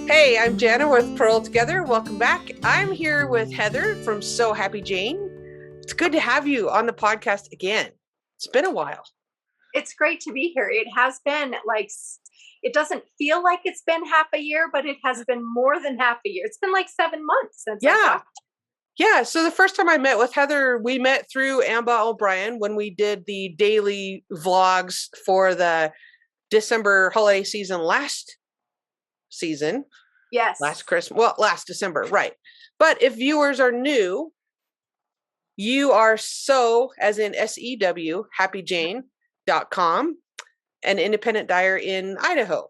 Hey, I'm Jana with Pearl Together. Welcome back. I'm here with Heather from So Happy Jane. It's good to have you on the podcast again. It's been a while. It's great to be here. It has been it doesn't feel like it's been half a year, but it has been more than half a year. It's been like 7 months since I talked. Yeah. So the first time I met with Heather, we met through Amba O'Brien when we did the daily vlogs for the December holiday season last season. Yes. Last December, right. But if viewers are new, you are as in SEW, happyjane.com, an independent dyer in Idaho.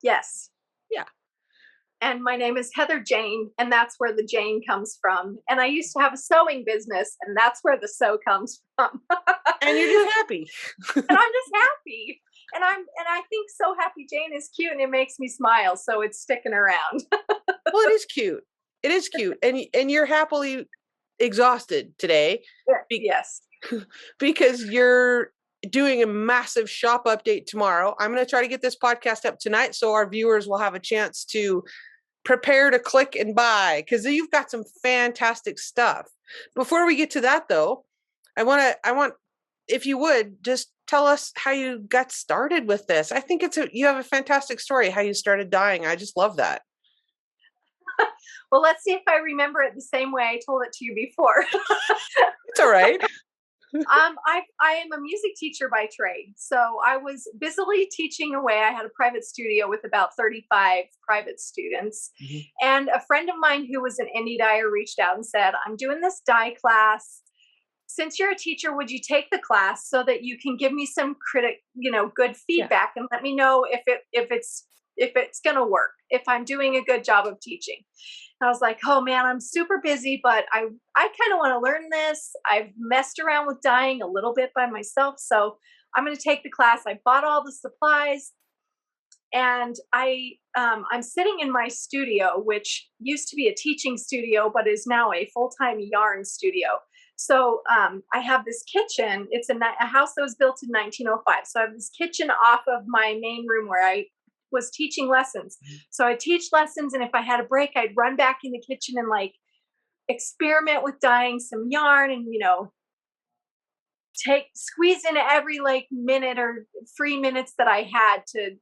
Yes. Yeah. And my name is Heather Jane, and that's where the Jane comes from. And I used to have a sewing business, and that's where the sew comes from. And you're just happy. And I'm just happy. And I think So Happy Jane is cute and it makes me smile, so it's sticking around. Well, it is cute. It is cute. And you're happily exhausted today. Yes. Because you're doing a massive shop update tomorrow. I'm going to try to get this podcast up tonight so our viewers will have a chance to prepare to click and buy, because you've got some fantastic stuff. Before we get to that though, I want if you would just tell us how you got started with this. I think you have a fantastic story how you started dyeing. I just love that. Well, let's see if I remember it the same way I told it to you before. It's all right. I am a music teacher by trade. So I was busily teaching away. I had a private studio with about 35 private students. Mm-hmm. And a friend of mine who was an indie dyer reached out and said, I'm doing this dye class. Since you're a teacher, would you take the class so that you can give me some good feedback and let me know if it's going to work, if I'm doing a good job of teaching. And I was like, oh man, I'm super busy, but I kind of want to learn this. I've messed around with dyeing a little bit by myself, so I'm going to take the class. I bought all the supplies, and I'm sitting in my studio, which used to be a teaching studio, but is now a full-time yarn studio. So I have this kitchen. It's a house that was built in 1905. So I have this kitchen off of my main room where I was teaching lessons. So I teach lessons, and if I had a break, I'd run back in the kitchen and experiment with dyeing some yarn and, squeeze in every minute or 3 minutes that I had to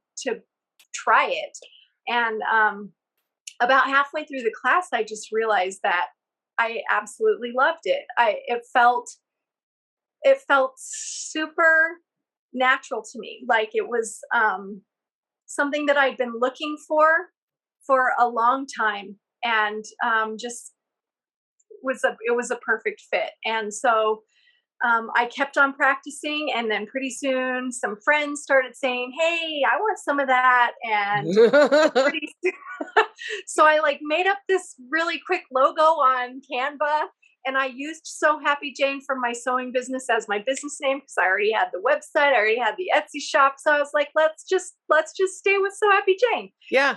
try it. And about halfway through the class, I just realized that I absolutely loved it. It felt super natural to me. Like it was something that I'd been looking for a long time, and it was a perfect fit. And so I kept on practicing, and then pretty soon some friends started saying, hey, I want some of that. And pretty soon, so I made up this really quick logo on Canva, and I used So Happy Jane from my sewing business as my business name because I already had the website, I already had the Etsy shop. So I was like, let's just stay with So Happy Jane. Yeah.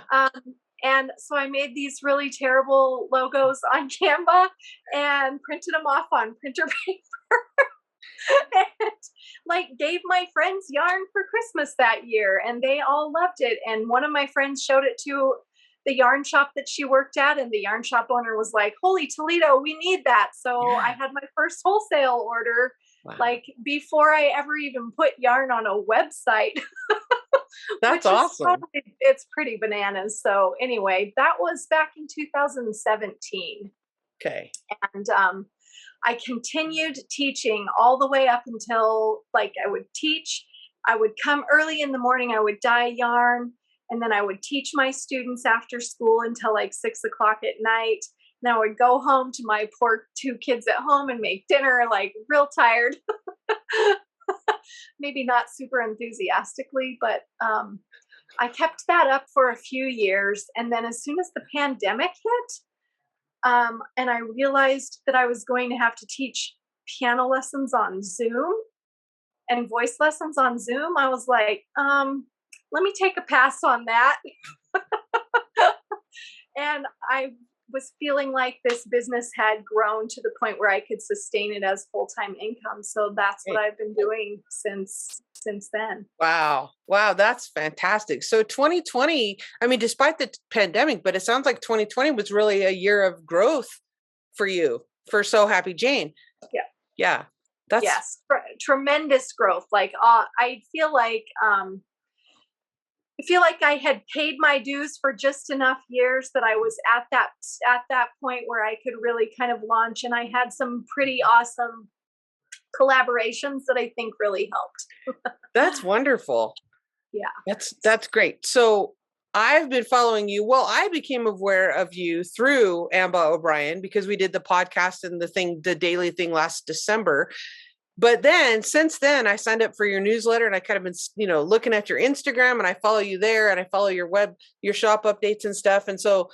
And so I made these really terrible logos on Canva and printed them off on printer paper. And gave my friends yarn for Christmas that year, and they all loved it. And one of my friends showed it to the yarn shop that she worked at, and the yarn shop owner was like, holy Toledo, we need that. So I had my first wholesale order before I ever even put yarn on a website. That's awesome. It's pretty bananas. So anyway, that was back in 2017. Okay. And I continued teaching all the way up until I would teach. I would come early in the morning, I would dye yarn, and then I would teach my students after school until 6 o'clock at night. And I would go home to my poor 2 kids at home and make dinner, real tired. Maybe not super enthusiastically, but I kept that up for a few years. And then as soon as the pandemic hit, and I realized that I was going to have to teach piano lessons on Zoom and voice lessons on Zoom, I was like, let me take a pass on that. And I was feeling like this business had grown to the point where I could sustain it as full-time income. So that's what I've been doing since then. Wow. Wow. That's fantastic. So 2020, I mean, despite the pandemic, but it sounds like 2020 was really a year of growth for you, for So Happy Jane. Yeah. Yeah. That's yes, tremendous growth. Like I feel like I had paid my dues for just enough years that I was at that point where I could really kind of launch, and I had some pretty awesome collaborations that I think really helped. that's wonderful. Yeah. That's great. So I've been following you. Well, I became aware of you through Amba O'Brien because we did the podcast and the daily thing last December. But then since then I signed up for your newsletter, and I kind of been, looking at your Instagram, and I follow you there, and I follow your shop updates and stuff. And so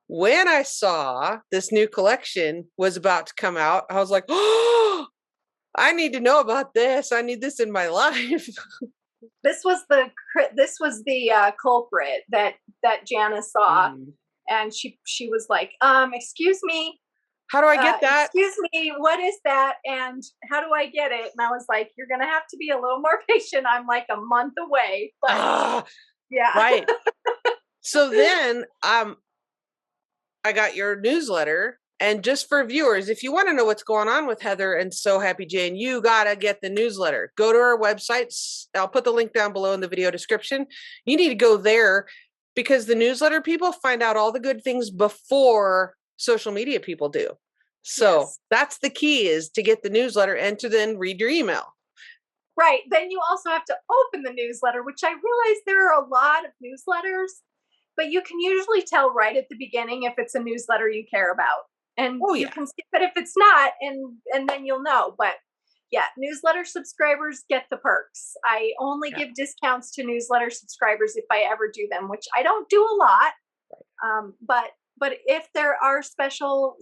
when I saw this new collection was about to come out, I was like, oh, I need to know about this. I need this in my life. This was the culprit that Janice saw, and she was like, excuse me, how do I get that? Excuse me, what is that? And how do I get it? And I was like, you're gonna have to be a little more patient. I'm like a month away. But yeah. Right. So then I got your newsletter. And just for viewers, if you want to know what's going on with Heather and So Happy Jane, you got to get the newsletter. Go to our website. I'll put the link down below in the video description. You need to go there because the newsletter people find out all the good things before social media people do. So that's the key, is to get the newsletter and to then read your email. Right. Then you also have to open the newsletter, which I realize there are a lot of newsletters, but you can usually tell right at the beginning if it's a newsletter you care about. And you can skip it if it's not, and then you'll know. But yeah, newsletter subscribers get the perks. I only give discounts to newsletter subscribers if I ever do them, which I don't do a lot. But if there are special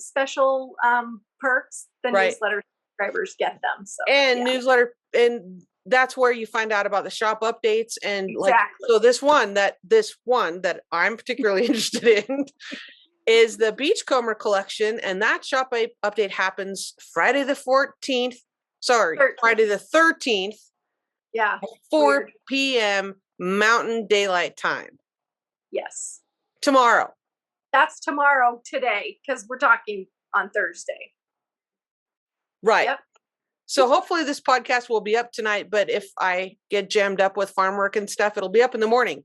perks, the newsletter subscribers get them. So newsletter, and that's where you find out about the shop updates and so this one that I'm particularly interested in is the Beachcomber Collection, and that shop update happens Friday the 14th. Sorry, 13th. Friday the 13th. Yeah. 4 p.m. Mountain Daylight Time. Yes. Tomorrow. That's tomorrow, today, because we're talking on Thursday. Right. Yep. So hopefully this podcast will be up tonight, but if I get jammed up with farm work and stuff, it'll be up in the morning.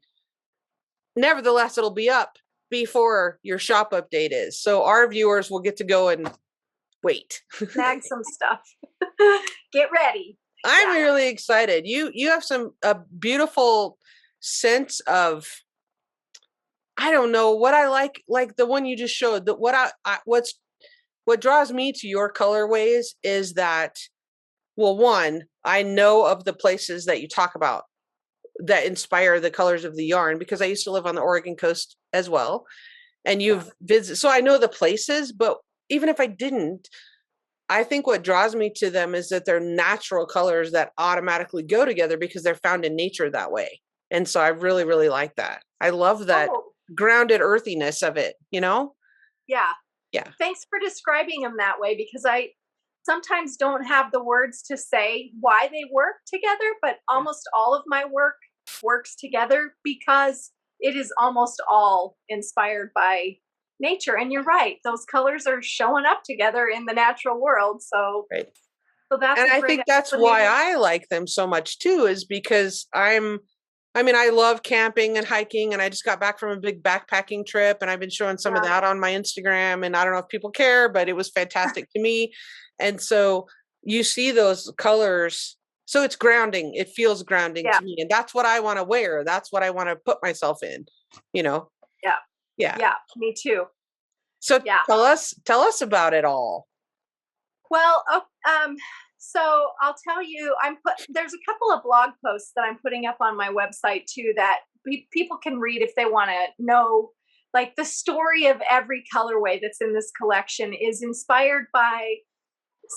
Nevertheless, it'll be up before your shop update is. So our viewers will get to go and wait. Snag some stuff. Get ready. I'm really excited. You have a beautiful sense of, I don't know what I like the one you just showed. That what draws me to your colorways is that, well, one, I know of the places that you talk about that inspire the colors of the yarn because I used to live on the Oregon coast as well. And you've visited, so I know the places, but even if I didn't, I think what draws me to them is that they're natural colors that automatically go together because they're found in nature that way. And so I really, really like that. I love that grounded earthiness of it, Yeah. Yeah. Thanks for describing them that way, because I sometimes don't have the words to say why they work together, but almost all of my work works together because it is almost all inspired by nature. And you're right, those colors are showing up together in the natural world. So, so that's, and I think that's why I like them so much too, is because I love camping and hiking, and I just got back from a big backpacking trip, and I've been showing some of that on my Instagram, and I don't know if people care, but it was fantastic to me. And so you see those colors, so it's grounding. It feels grounding to me, and that's what I want to wear. That's what I want to put myself in, Yeah, me too. So tell us about it all. Well, so I'll tell you, there's a couple of blog posts that I'm putting up on my website too that people can read if they want to know, like, the story of every colorway that's in this collection is inspired by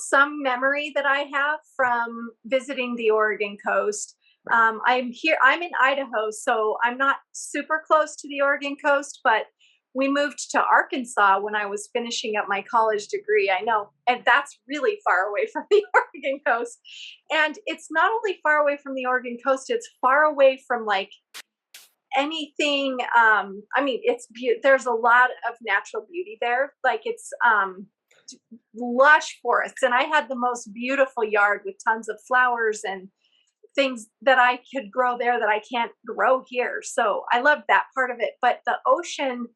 some memory that I have from visiting the Oregon coast. I'm in Idaho, so I'm not super close to the Oregon coast, but we moved to Arkansas when I was finishing up my college degree. I know. And that's really far away from the Oregon coast. And it's not only far away from the Oregon coast, it's far away from like anything. I mean, there's a lot of natural beauty there. Like it's lush forests. And I had the most beautiful yard with tons of flowers and things that I could grow there that I can't grow here. So I loved that part of it. But the ocean,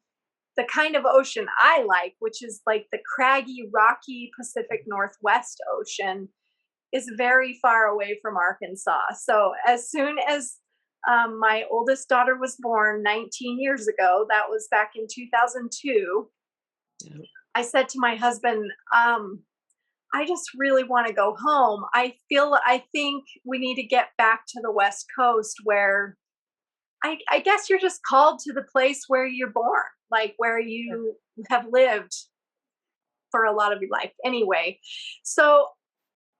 the kind of ocean I like, which is like the craggy, rocky Pacific Northwest Ocean, is very far away from Arkansas. So as soon as my oldest daughter was born 19 years ago, that was back in 2002, I said to my husband, I just really want to go home. I think we need to get back to the West Coast where I guess you're just called to the place where you're born, like where you have lived for a lot of your life anyway. So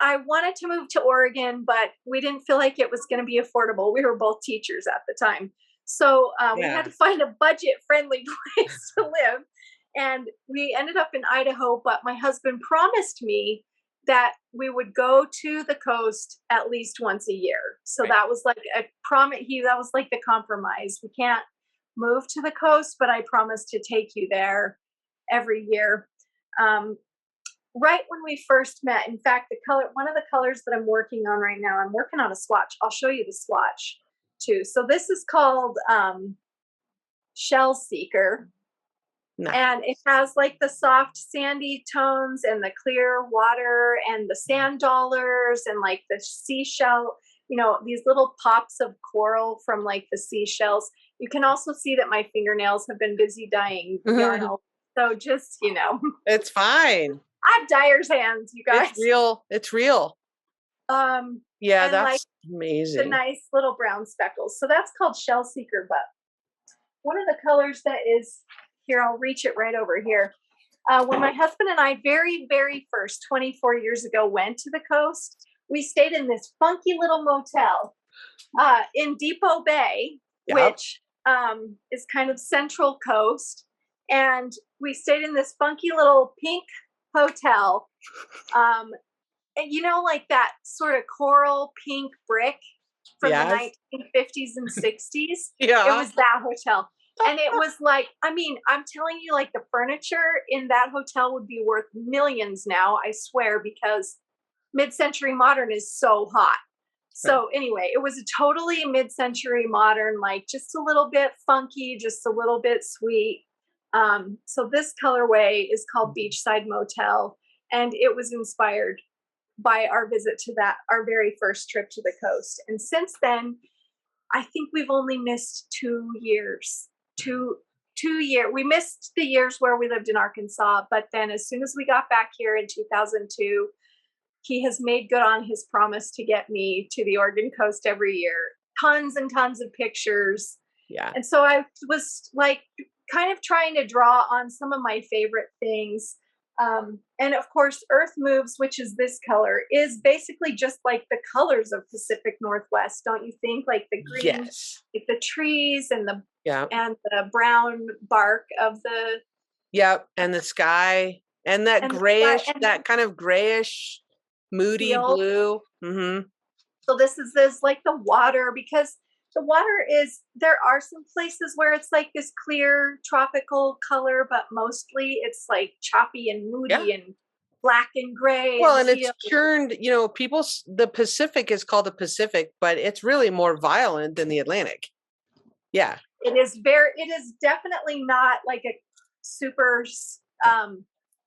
I wanted to move to Oregon, but we didn't feel like it was going to be affordable. We were both teachers at the time. So we had to find a budget-friendly place to live. And we ended up in Idaho, but my husband promised me that we would go to the coast at least once a year. So that was like a promise. That was like the compromise. We can't move to the coast, but I promise to take you there every year. Right when we first met, in fact, one of the colors that I'm working on right now, I'm working on a swatch. I'll show you the swatch too. So this is called Shell Seeker. Nice. And it has like the soft sandy tones and the clear water and the sand dollars and like the seashell, these little pops of coral from like the seashells. You can also see that my fingernails have been busy dyeing yarn. So just, It's fine. I have dyer's hands, you guys. It's real. Yeah, that's like amazing. The nice little brown speckles. So that's called Shell Seeker. But one of the colors that is here, I'll reach it right over here. When my husband and I very, very first 24 years ago went to the coast, we stayed in this funky little motel in Depot Bay, which is kind of Central Coast. And we stayed in this funky little pink hotel. And like that sort of coral pink brick from the 1950s and 60s. It was that hotel. And it was like, I'm telling you, like the furniture in that hotel would be worth millions now, I swear, because mid-century modern is so hot. So anyway, it was a totally mid-century modern, like just a little bit funky, just a little bit sweet. So this colorway is called Beachside Motel, and it was inspired by our visit to our very first trip to the coast. And since then, I think we've only missed 2 years. 2 years. We missed the years where we lived in Arkansas, but then as soon as we got back here in 2002, he has made good on his promise to get me to the Oregon coast every year. Tons and tons of pictures. Yeah. And so I was like kind of trying to draw on some of my favorite things. And of course, Earth Moves, which is this color, is basically just like the colors of Pacific Northwest, don't you think? Like the green, like the trees and the brown bark of the and the sky and that grayish, that kind of grayish, moody blue. Mm-hmm. So this is like the water, because the water there are some places where it's like this clear tropical color, but mostly it's like choppy and moody and black and gray. Well, and it's turned, the Pacific is called the Pacific, but it's really more violent than the Atlantic. Yeah. It is definitely not like a super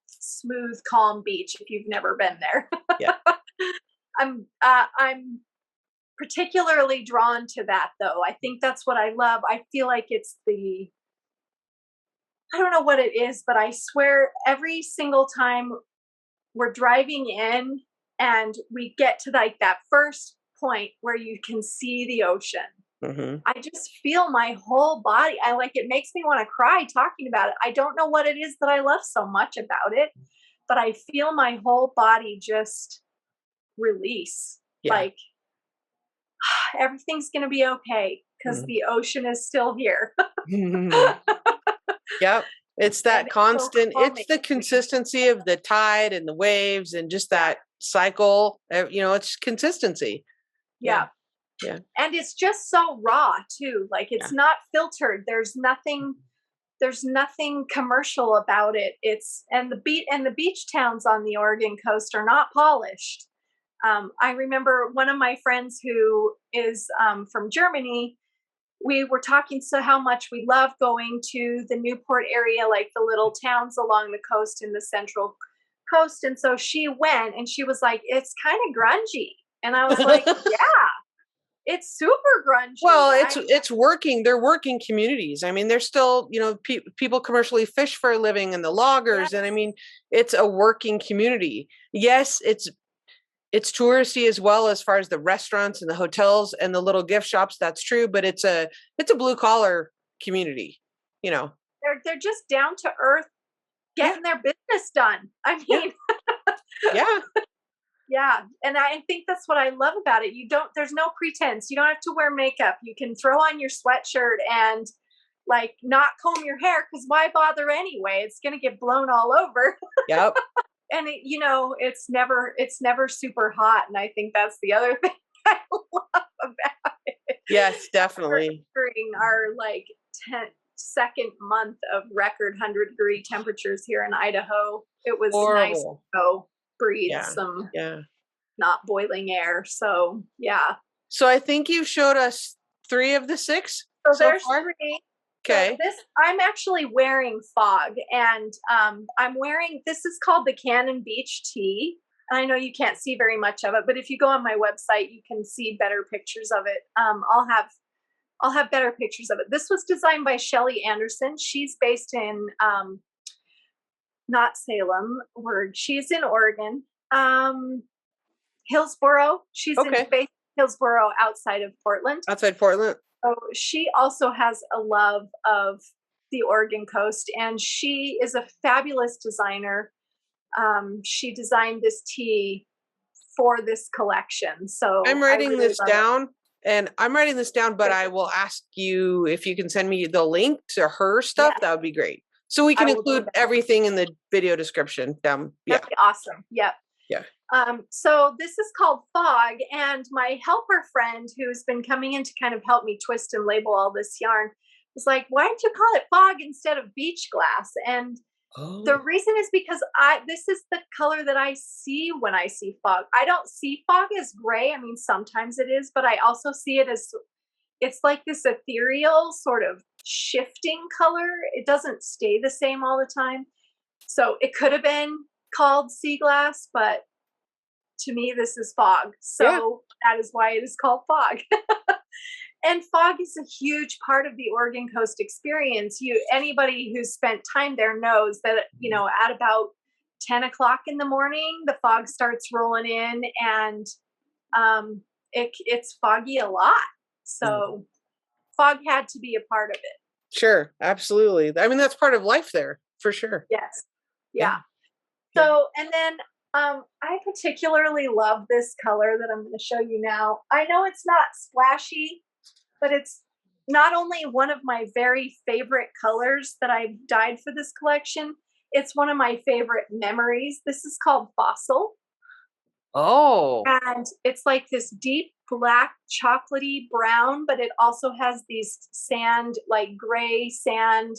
smooth, calm beach if you've never been there. Yeah. I'm particularly drawn to that, though. I think that's what I love. I feel like it's I don't know what it is, but I swear every single time we're driving in and we get to like that first point where you can see the ocean, I just feel my whole body. It makes me want to cry talking about it. I don't know what it is that I love so much about it, but I feel my whole body just release. Like everything's going to be okay because the ocean is still here. Yep. It's that it's so constant, it's calming. the consistency of the tide and the waves and just that cycle. It's consistency. Yeah. Yeah. Yeah. And it's just so raw too. Like Yeah. it's not filtered. There's nothing commercial about it. And the beach towns on the Oregon coast are not polished. I remember one of my friends who is from Germany. We were talking so how much we love going to the Newport area, like the little towns along the coast in the central coast. And so she went and she was like, it's kind of grungy. And I was like, yeah, it's super grungy. Well, it's working. They're working communities. I mean, they're still, people commercially fish for a living and the loggers. And I Yes, mean, it's a working community. Yes, it's touristy as well as far as the restaurants and the hotels and the little gift shops. That's true, but it's a blue collar community. they're just down to earth, Yeah, getting their business done. I yeah, mean, yeah, yeah, and I think that's what I love about it. There's no pretense. You don't have to wear makeup. You can throw on your sweatshirt and like not comb your hair because why bother anyway? It's gonna get blown all over. yep, And it's never super hot, and I think that's the other thing I love about it. yes, We're definitely. entering our like second month of record 100-degree temperatures here in Idaho. It was nice to Horrible. go breathe Yeah, some yeah. not boiling air. So yeah. So I think you showed us 3 of the 6 So so there's far. 3. So Okay. I'm actually wearing fog, and I'm wearing, this is called the Cannon Beach tee. I know you can't see very much of it, but if you go on my website, you can see better pictures of it. I'll have better pictures of it. This was designed by Shelly Anderson. She's based in not Salem, she's in Oregon, Hillsboro. She's in Okay. based in Hillsboro, outside of Portland. Outside Portland. So she also has a love of the Oregon coast, and she is a fabulous designer. She designed this tee for this collection. So I'm I writing really this love down but I will ask you if you can send me the link to her it. stuff. Yeah, That would be great. So we I can will do include that. everything in the video description down. Yeah. That'd be awesome. Yep. Yeah. So this is called Fog, and my helper friend who's been coming in to kind of help me twist and label all this yarn was like, why don't you call it Fog instead of Beach Glass? And the Oh. reason is because this is the color that I see when I see fog. I don't see fog as gray. I mean, sometimes it is, but I also see it as, it's like this ethereal sort of shifting color. It doesn't stay the same all the time. So it could have been called sea glass, but to me, this is fog. So Yeah. that is why it is called fog. And fog is a huge part of the Oregon coast experience. Anybody who's spent time there knows that, at about 10 o'clock in the morning, the fog starts rolling in, and it's foggy a lot. So fog had to be a part of it. Sure. Absolutely. I mean, that's part of life there for sure. Yes. Yeah. Yeah. So, and then I particularly love this color that I'm going to show you now. I know it's not splashy, but it's not only one of my very favorite colors that I've dyed for this collection, it's one of my favorite memories. This is called Fossil. Oh. And it's like this deep black, chocolatey brown, but it also has these sand, like gray sand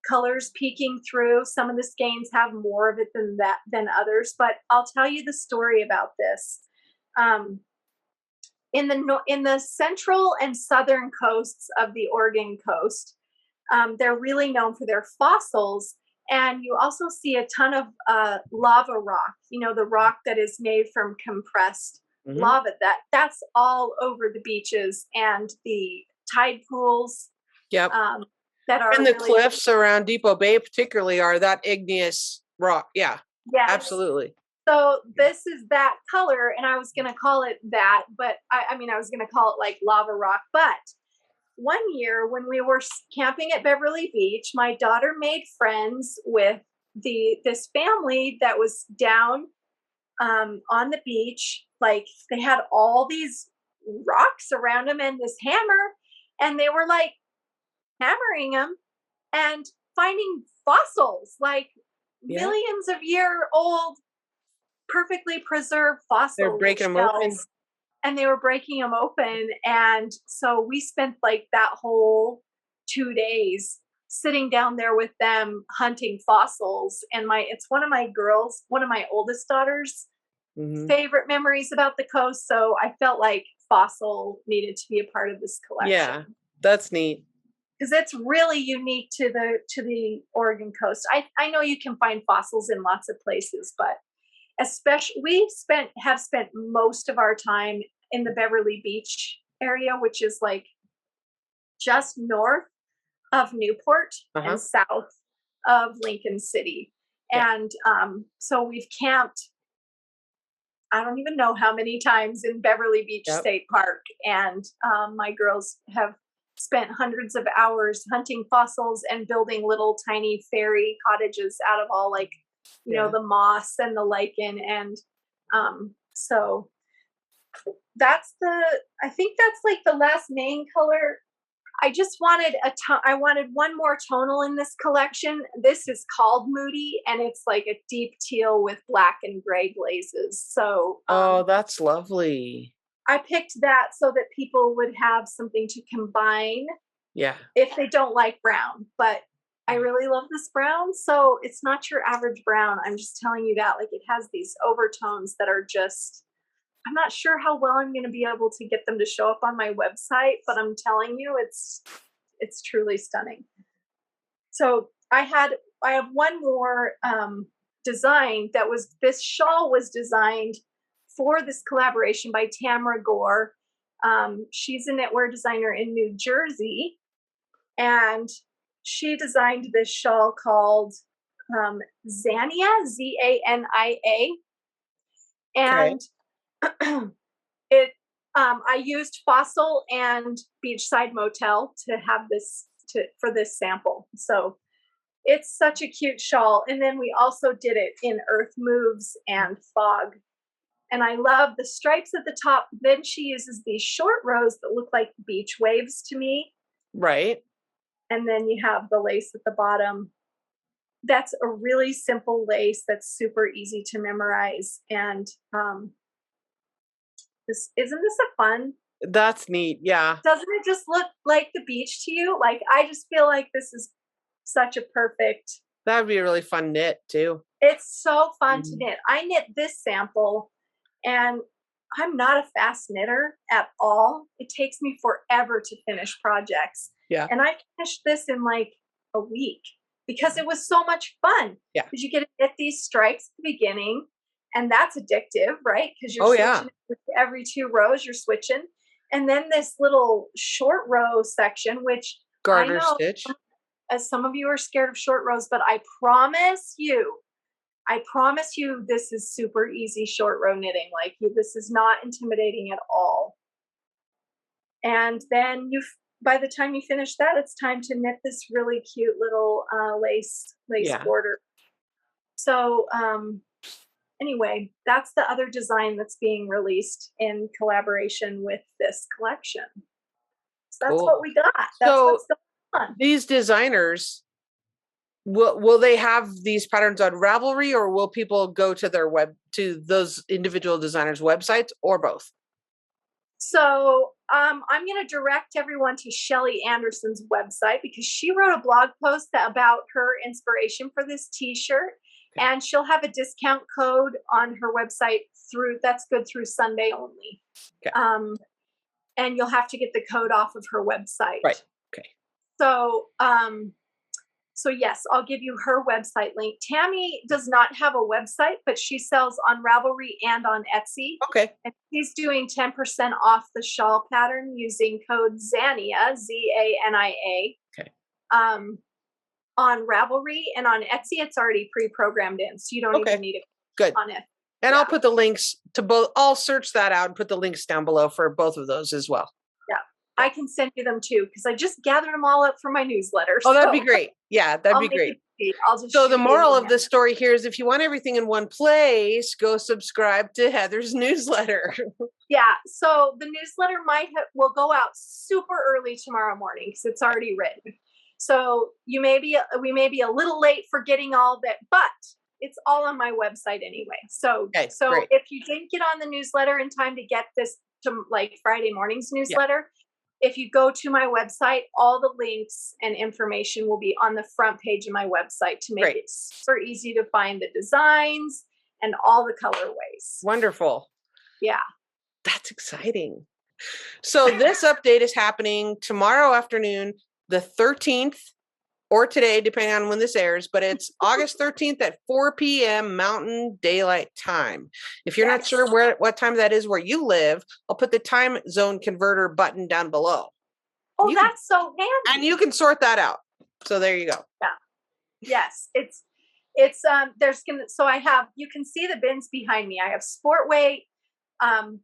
colors peeking through. Some of the skeins have more of it than others, but I'll tell you the story about this. In the central and southern coasts of the Oregon coast, they're really known for their fossils, and you also see a ton of lava rock. The rock that is made from compressed lava. That's all over the beaches and the tide pools. Yep. That are and the really cliffs around Depot Bay particularly are that igneous rock. Yeah. Yes. Absolutely. So this is that color, and I was going to call it that, but I was going to call it like lava rock. But one year when we were camping at Beverly Beach, my daughter made friends with this family that was down on the beach. Like they had all these rocks around them and this hammer, and they were like hammering them and finding fossils, like Yeah. millions of year old, perfectly preserved They're fossil breaking them open. shells. And they were breaking them open. And so we spent like that whole 2 days sitting down there with them hunting fossils. And it's one of my oldest daughters' favorite memories about the coast. So I felt like fossil needed to be a part of this collection. Yeah, that's neat. Because it's really unique to the Oregon coast. I know you can find fossils in lots of places, but especially we have spent most of our time in the Beverly Beach area, which is like just north of Newport and south of Lincoln City. And so we've camped, I don't even know how many times, in Beverly Beach State Park. And my girls have spent hundreds of hours hunting fossils and building little tiny fairy cottages out of all, like, you know, the moss and the lichen. And so I think that's like the last main color. I just wanted I wanted one more tonal in this collection. This is called Moody, and it's like a deep teal with black and gray glazes. So that's lovely. I picked that so that people would have something to combine. Yeah. If they don't like brown, but I really love this brown. So it's not your average brown. I'm just telling you that, like, it has these overtones that are just, I'm not sure how well I'm going to be able to get them to show up on my website, but I'm telling you, it's truly stunning. So I have one more design this shawl was designed for this collaboration by Tamara Gore. She's a knitwear designer in New Jersey, and she designed this shawl called Zania, Zania. And I used Fossil and Beachside Motel to have this for this sample. So it's such a cute shawl. And then we also did it in Earth Moves and Fog. And I love the stripes at the top. Then she uses these short rows that look like beach waves to me. Right. And then you have the lace at the bottom. That's a really simple lace that's super easy to memorize. And isn't this a fun? That's neat. Yeah. Doesn't it just look like the beach to you? Like, I just feel like this is such a perfect. That'd be a really fun knit too. It's so fun to knit. I knit this sample, and I'm not a fast knitter at all. It takes me forever to finish projects. Yeah. And I finished this in like a week because it was so much fun. Yeah. Because you get to knit these stripes at the beginning, and that's addictive, right? Because you're switching every 2 rows, you're switching. And then this little short row section, which garter stitch. As some of you are scared of short rows, but I promise you, this is super easy short row knitting. Like, this is not intimidating at all. And then by the time you finish that, it's time to knit this really cute little lace border. So anyway, that's the other design that's being released in collaboration with this collection. So that's what we got. That's what's going on. These designers, will they have these patterns on Ravelry, or will people go to to those individual designers' websites, or both? So I'm going to direct everyone to Shelly Anderson's website, because she wrote a blog post about her inspiration for this t-shirt. Okay. And she'll have a discount code on her website that's good through Sunday only. Okay. And you'll have to get the code off of her website. Right. Okay. So yes, I'll give you her website link. Tammy does not have a website, but she sells on Ravelry and on Etsy. Okay. And she's doing 10% off the shawl pattern using code Zania, Zania. Okay. On Ravelry, and on Etsy, it's already pre-programmed in, so you don't even need it on it. And I'll put the links to both. I'll search that out and put the links down below for both of those as well. Yeah. I can send you them too, because I just gathered them all up for my newsletter. Oh, that'd be great. Yeah, that'd be great. So the moral of the story here is, if you want everything in one place, go subscribe to Heather's newsletter. Yeah. So the newsletter will go out super early tomorrow morning, because it's already written. So we may be a little late for getting all of it, but it's all on my website anyway. So, Okay, so great. if you didn't get on the newsletter in time to get this to like Friday morning's newsletter, if you go to my website, all the links and information will be on the front page of my website to make it super easy to find the designs and all the colorways. Wonderful. Yeah. That's exciting. So this update is happening tomorrow afternoon, the 13th, or today, depending on when this airs, but it's August 13th at 4 p.m. Mountain Daylight Time. If you're not sure what time that is where you live, I'll put the time zone converter button down below. Oh, that's so handy. And you can sort that out. So there you go. Yeah. Yes. So I have, you can see the bins behind me. I have sport weight. I'm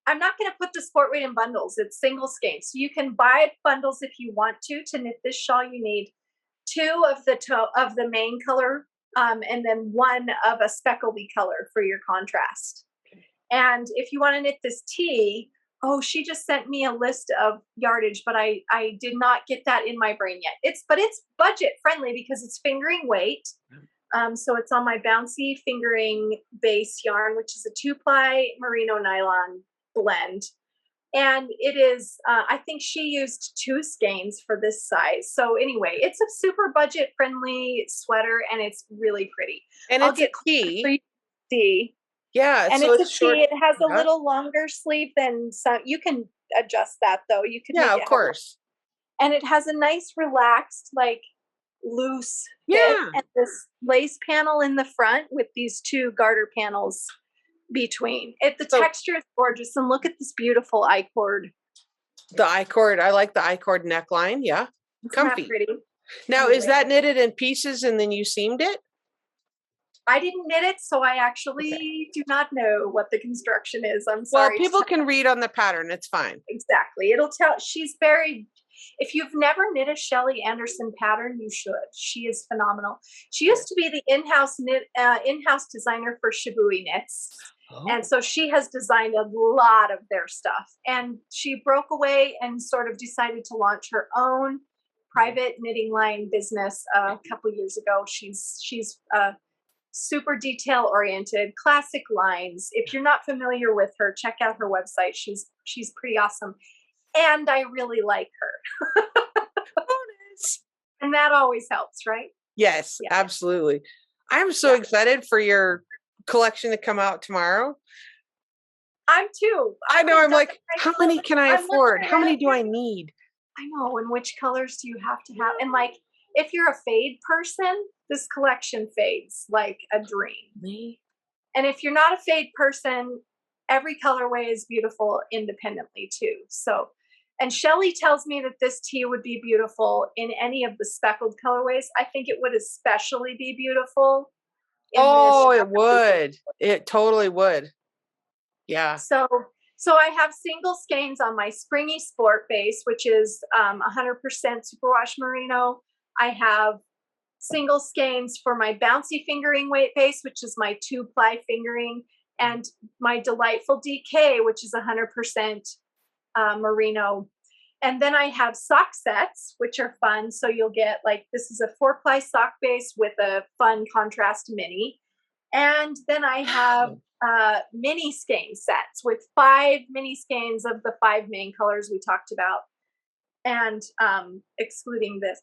not going to put the sport weight in bundles. It's single skein. So you can buy bundles if you want to knit this shawl. You need 2 of the main color, and then 1 of a speckledy color for your contrast. And if you want to knit this tee, she just sent me a list of yardage, but I did not get that in my brain yet. It's budget friendly because it's fingering weight. So it's on my bouncy fingering base yarn, which is a 2-ply merino nylon blend. And it is, I think she used 2 skeins for this size. So anyway, it's a super budget friendly sweater and it's really pretty. And I'll it's get a tee. so you can see. Yeah. And so it's a short. tee. It has a little longer sleeve than some. You can adjust that though. You can. Yeah, of course. And it has a nice relaxed, like loose fit. And this lace panel in the front with these 2 garter panels between it. The texture is gorgeous, and look at this beautiful I-cord. The I-cord. I like the I-cord neckline. Yeah. Comfy. Pretty. Now, is that knitted in pieces and then you seamed it? I didn't knit it, so I actually do not know what the construction is. I'm sorry. Well, people can read on the pattern. It's fine. Exactly. It'll tell. She's very. If you've never knit a Shelley Anderson pattern, you should. She is phenomenal. She used to be the in-house designer for Shibui Knits. And so she has designed a lot of their stuff. And she broke away and sort of decided to launch her own private knitting line business a couple of years ago. She's super detail oriented, classic lines. If you're not familiar with her, check out her website. She's pretty awesome. And I really like her. And that always helps, right? Yes, absolutely. I'm so excited for your collection to come out tomorrow. I'm too. I know. I'm like, how many can I afford? How many do I need? I know. And which colors do you have to have? And like, if you're a fade person, this collection fades like a dream. And if you're not a fade person, every colorway is beautiful independently too. So, and Shelley tells me that this tee would be beautiful in any of the speckled colorways. I think it would especially be beautiful. It would. It totally would. Yeah. So I have single skeins on my springy sport base, which is 100% superwash merino. I have single skeins for my bouncy fingering weight base, which is my 2-ply fingering, and my delightful DK, which is 100% merino. And then I have sock sets, which are fun. So you'll get like, this is a 4-ply sock base with a fun contrast mini. And then I have mini skein sets with 5 mini skeins of the 5 main colors we talked about, and excluding this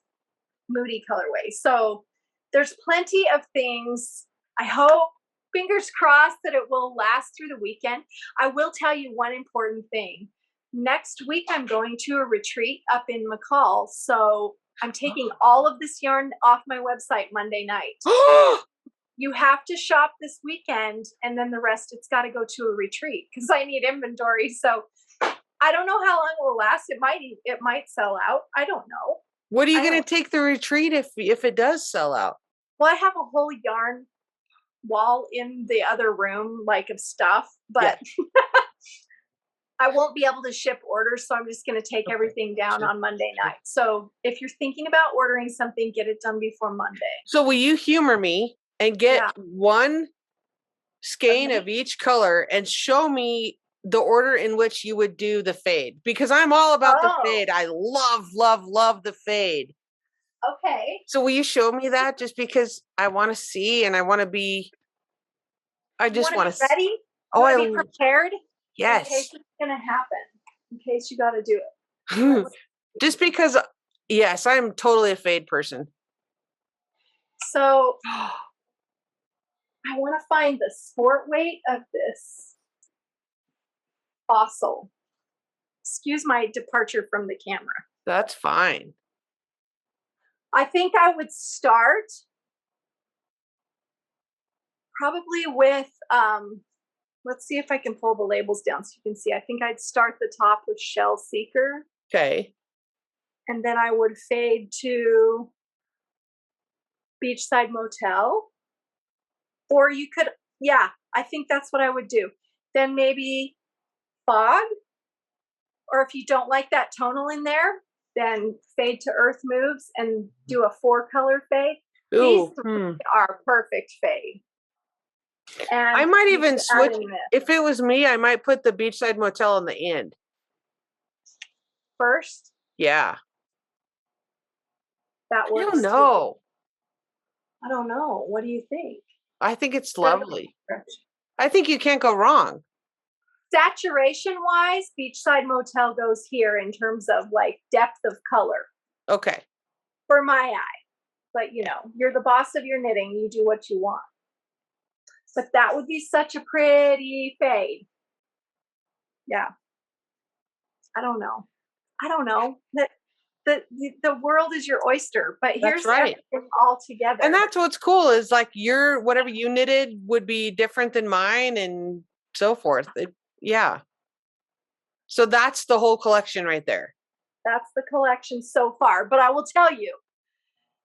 moody colorway. So there's plenty of things. I hope, fingers crossed, that it will last through the weekend. I will tell you one important thing. Next week, I'm going to a retreat up in McCall. So I'm taking all of this yarn off my website Monday night. You have to shop this weekend, and then the rest, it's got to go to a retreat because I need inventory. So I don't know how long it will last. It might sell out. I don't know. What are you going to take the retreat if it does sell out? Well, I have a whole yarn wall in the other room, like, of stuff, but I won't be able to ship orders. So I'm just going to take everything down on Monday night. So if you're thinking about ordering something, get it done before Monday. So will you humor me and get 1 skein of each color and show me the order in which you would do the fade? Because I'm all about the fade. I love, love, love the fade. Okay. So will you show me that just because I want to see and I want to be, I You just want to want be to, ready? You oh, want to be prepared in case yes. it's going to happen, in case you got to do it. All right, Just because, yes, I'm totally a fade person. so I want to find the sport weight of this fossil. Excuse my departure from the camera. That's fine. I think I would start probably with, let's see if I can pull the labels down so you can see. I think I'd start the top with Shell Seeker. Okay. And then I would fade to Beachside Motel. Or you could, yeah, I think that's what I would do. Then maybe Fog. Or if you don't like that tonal in there, then fade to Earth Moves and do a 4-color fade. Ooh, These three are perfect fade. And I might you even could add switch. in this. If it was me, I might put the Beachside Motel on the end. First, Yeah. that I works don't too. know. I don't know. What do you think? I think it's lovely. Saturation I think you can't go wrong. wise, Beachside Motel goes here in terms of like depth of color Okay. for my eye. But you know, you're the boss of your knitting. You do what you want. But that would be such a pretty fade. Yeah. I don't know. The world is your oyster, but here's That's right. everything all together. And that's what's cool is like your whatever you knitted would be different than mine and so forth. Yeah. So that's the whole collection right there. That's the collection so far. But I will tell you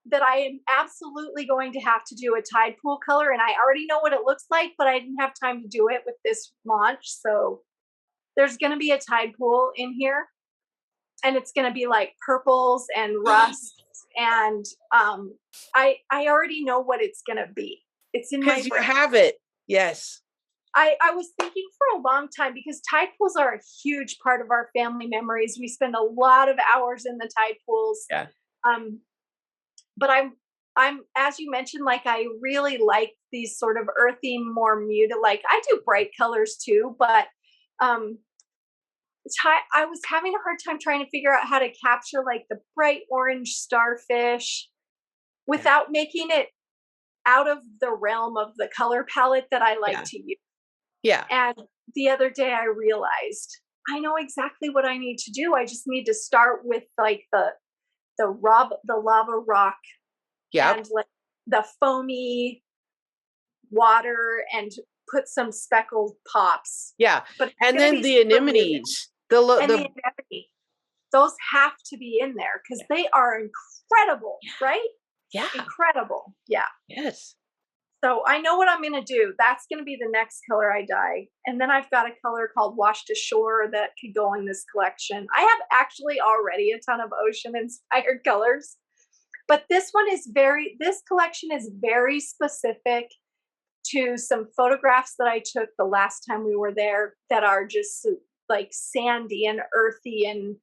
that I am absolutely going to have to do a tide pool color, and I already know what it looks like, but I didn't have time to do it with this launch. So there's going to be a tide pool in here, and it's going to be like purples and rusts, and I already know what it's going to be. It's in my Because you brain. have it. Yes. I was thinking for a long time because tide pools are a huge part of our family memories. We spend a lot of hours in the tide pools. Yeah. But I'm as you mentioned, like I really like these sort of earthy, more muted. Like I do bright colors too, but I was having a hard time trying to figure out how to capture like the bright orange starfish without making it out of the realm of the color palette that I like to use. Yeah. And the other day I realized I know exactly what I need to do. I just need to start with like the lava rock and like the foamy water and put some speckled pops. Yeah. But and then the anemones. The anemone. Those have to be in there because they are incredible, right? Yeah. Incredible. Yeah. Yes. So I know what I'm going to do. That's going to be the next color I dye. And then I've got a color called Washed Ashore that could go in this collection. I have actually already a ton of ocean inspired colors. But this collection is very specific to some photographs that I took the last time we were there that are just like sandy and earthy and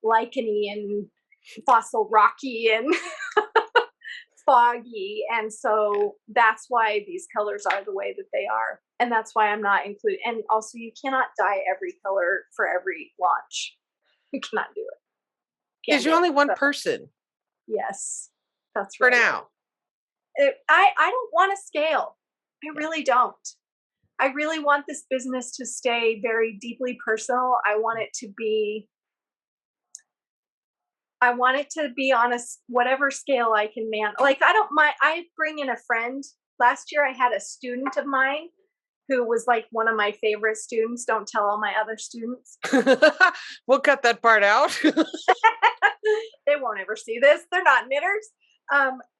licheny and fossil rocky and foggy. And so that's why these colors are the way that they are. And that's why I'm not including. And also you cannot dye every color for every launch. You cannot do it. Because you're only one person. Yes. That's right. For now. I don't want to scale. I really don't. I really want this business to stay very deeply personal. I want it to be on whatever scale I can man. Like I don't mind. I bring in a friend. Last year I had a student of mine who was like one of my favorite students. Don't tell all my other students. We'll cut that part out. They won't ever see this. They're not knitters.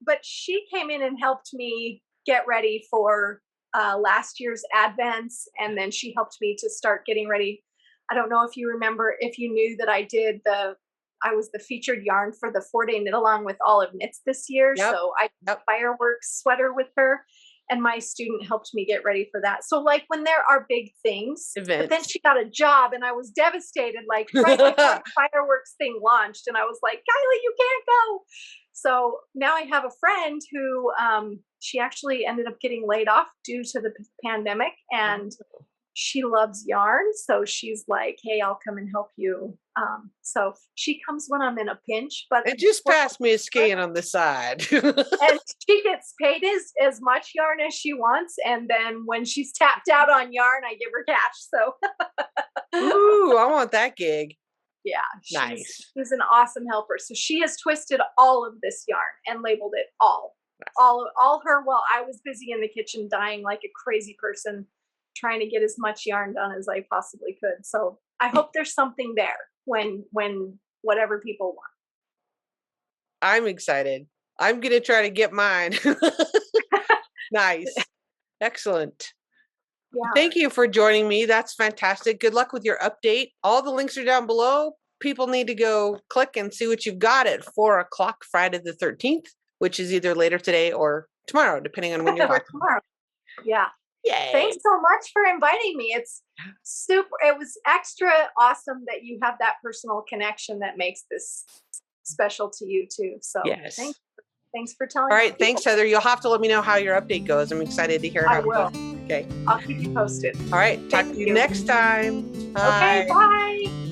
But she came in and helped me get ready for last year's advents. And then she helped me to start getting ready. I don't know if you remember, if you knew that I was the featured yarn for the 4-day knit along with Olive Knits this year. Yep. So I did a fireworks sweater with her, and my student helped me get ready for that. So like when there are big things, but then she got a job and I was devastated, like right before the fireworks thing launched. And I was like, Kylie, you can't go. So now I have a friend who she actually ended up getting laid off due to the pandemic, and she loves yarn. So she's like, hey, I'll come and help you. So she comes when I'm in a pinch, but and just pass me a skein on the side. and she gets paid as much yarn as she wants. And then when she's tapped out on yarn, I give her cash. So Ooh, I want that gig. yeah, Nice. She's an awesome helper. So she has twisted all of this yarn and labeled it all her, while I was busy in the kitchen dying like a crazy person trying to get as much yarn done as I possibly could. So I hope there's something there when whatever people want. I'm excited. I'm going to try to get mine. Nice. Excellent. Yeah. Thank you for joining me. That's fantastic. Good luck with your update. All the links are down below. People need to go click and see what you've got at 4:00 Friday the 13th, which is either later today or tomorrow, depending on when you're watching. Tomorrow. Yeah. Yay. Thanks so much for inviting me. It's super. It was extra awesome that you have that personal connection that makes this special to you too. So yes. Thanks for telling me. All right. Thanks, Heather. You'll have to let me know how your update goes. I'm excited to hear how it goes. Okay. I'll keep you posted. All right. Talk to you next time. Bye. Okay. Bye.